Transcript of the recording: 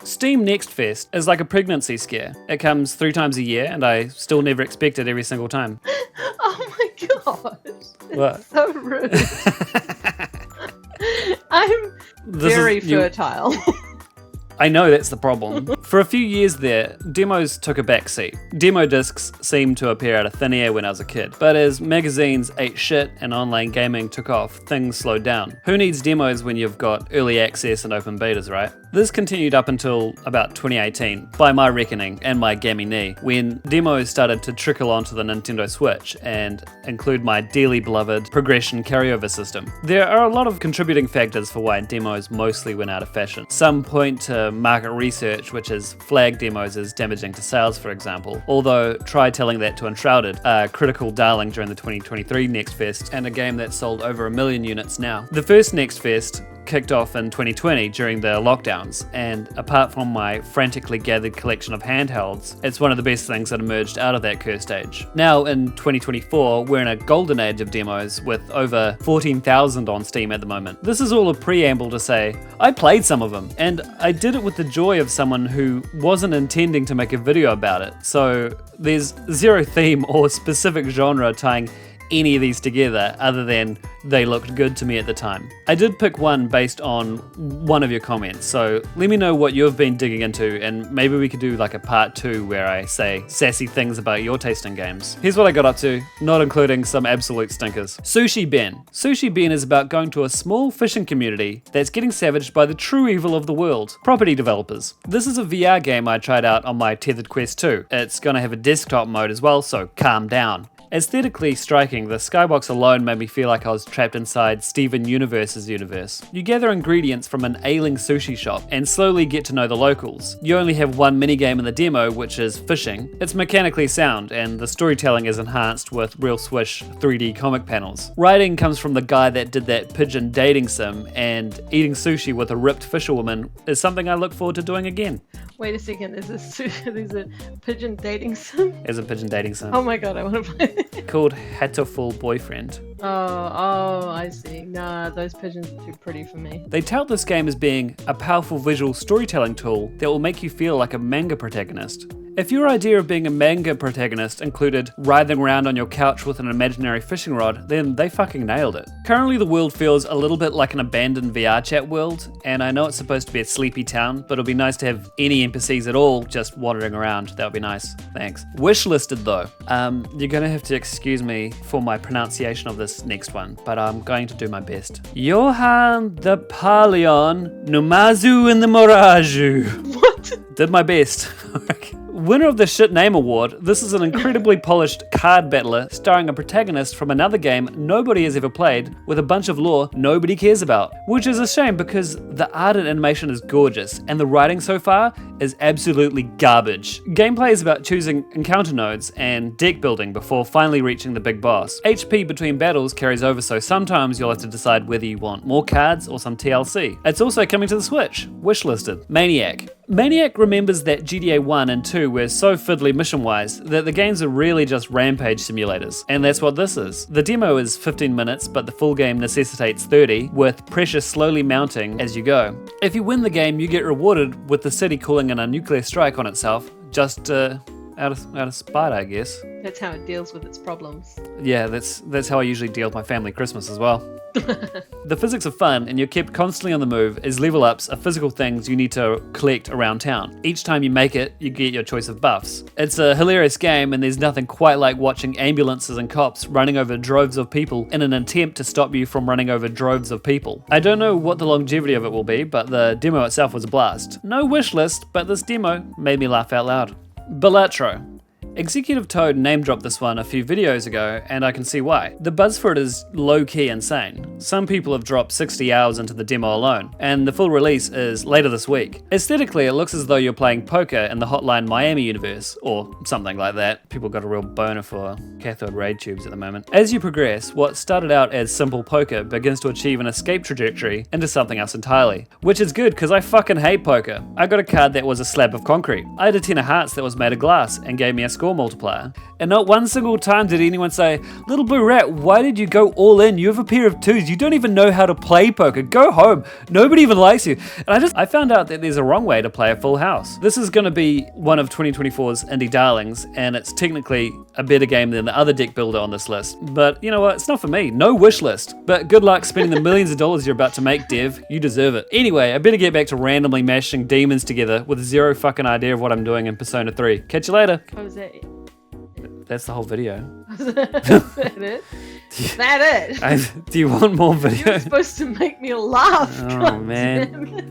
Steam Next Fest is like a pregnancy scare. It comes 3 times a year, and I still never expect it every single time. Oh my gosh. What? It's so rude. I'm very fertile. I know that's the problem. For a few years there, demos took a backseat. Demo discs seemed to appear out of thin air when I was a kid, but as magazines ate shit and online gaming took off, things slowed down. Who needs demos when you've got early access and open betas, right? This continued up until about 2018, by my reckoning and my gammy knee, when demos started to trickle onto the Nintendo Switch and include my dearly beloved progression carryover system. There are a lot of contributing factors for why demos mostly went out of fashion. Some point to market research, which has flagged demos as damaging to sales, for example, although try telling that to Enshrouded, a critical darling during the 2023 Next Fest, and a game that sold over 1 million units now. The first Next Fest kicked off in 2020 during the lockdowns, and apart from my frantically gathered collection of handhelds, it's one of the best things that emerged out of that cursed age. Now in 2024, we're in a golden age of demos with over 14,000 on Steam at the moment. This is all a preamble to say, I played some of them, and I did it with the joy of someone who wasn't intending to make a video about it, so there's zero theme or specific genre tying any of these together other than they looked good to me at the time. I did pick one based on one of your comments, so let me know what you've been digging into, and maybe we could do like a part 2 where I say sassy things about your taste in games. Here's what I got up to, not including some absolute stinkers. Sushi Ben. Sushi Ben is about going to a small fishing community that's getting savaged by the true evil of the world, property developers. This is a VR game I tried out on my Tethered Quest 2. It's gonna have a desktop mode as well, so calm down. Aesthetically striking, the skybox alone made me feel like I was trapped inside Steven Universe's universe. You gather ingredients from an ailing sushi shop and slowly get to know the locals. You only have one minigame in the demo, which is fishing. It's mechanically sound, and the storytelling is enhanced with real swish 3D comic panels. Writing comes from the guy that did that pigeon dating sim, and eating sushi with a ripped fisherwoman is something I look forward to doing again. Wait a second, is a pigeon dating sim? Is a pigeon dating sim. Oh my god, I want to play it. Called Hatoful Boyfriend. Oh, I see. Nah, those pigeons are too pretty for me. They tout this game as being a powerful visual storytelling tool that will make you feel like a manga protagonist. If your idea of being a manga protagonist included writhing around on your couch with an imaginary fishing rod, then they fucking nailed it. Currently the world feels a little bit like an abandoned VR chat world, and I know it's supposed to be a sleepy town, but it'll be nice to have any NPCs at all just wandering around. That would be nice. Thanks. Wishlisted though. You're gonna have to excuse me for my pronunciation of this next one, but I'm going to do my best. Johan the Palion Numazu in the Moraju. What? Did my best. Winner of the Shit Name Award, this is an incredibly polished card battler starring a protagonist from another game nobody has ever played with a bunch of lore nobody cares about. Which is a shame because the art and animation is gorgeous and the writing so far is absolutely garbage. Gameplay is about choosing encounter nodes and deck building before finally reaching the big boss. HP between battles carries over, so sometimes you'll have to decide whether you want more cards or some TLC. It's also coming to the Switch, wishlisted. Maniac. Maniac remembers that GTA 1 and 2 were so fiddly mission-wise that the games are really just rampage simulators, and that's what this is. The demo is 15 minutes, but the full game necessitates 30, with pressure slowly mounting as you go. If you win the game, you get rewarded with the city calling in a nuclear strike on itself, just out of spite, I guess. That's how it deals with its problems. Yeah, that's how I usually deal with my family Christmas as well. The physics are fun, and you're kept constantly on the move as level ups are physical things you need to collect around town. Each time you make it, you get your choice of buffs. It's a hilarious game, and there's nothing quite like watching ambulances and cops running over droves of people in an attempt to stop you from running over droves of people. I don't know what the longevity of it will be, but the demo itself was a blast. No wish list, but this demo made me laugh out loud. Balatro. Executive Toad name-dropped this one a few videos ago, and I can see why. The buzz for it is low-key insane. Some people have dropped 60 hours into the demo alone, and the full release is later this week. Aesthetically, it looks as though you're playing poker in the Hotline Miami universe, or something like that. People got a real boner for cathode ray tubes at the moment. As you progress, what started out as simple poker begins to achieve an escape trajectory into something else entirely. Which is good, because I fucking hate poker. I got a card that was a slab of concrete. I had a 10 of hearts that was made of glass, and gave me a score multiplier. And not one single time did anyone say, "Little Blue Rat, why did you go all in? You have a pair of twos. You don't even know how to play poker. Go home. Nobody even likes you." And I found out that there's a wrong way to play a full house. This is going to be one of 2024's indie darlings, and it's technically a better game than the other deck builder on this list. But you know what? It's not for me. No wish list. But good luck spending the millions of dollars you're about to make, Dev. You deserve it. Anyway, I better get back to randomly mashing demons together with zero fucking idea of what I'm doing in Persona 3. Catch you later. Oh, is that it? That's the whole video. Is that it? Is that it? Do you want more You were videos? supposed to make me laugh. Oh, God man. damn it.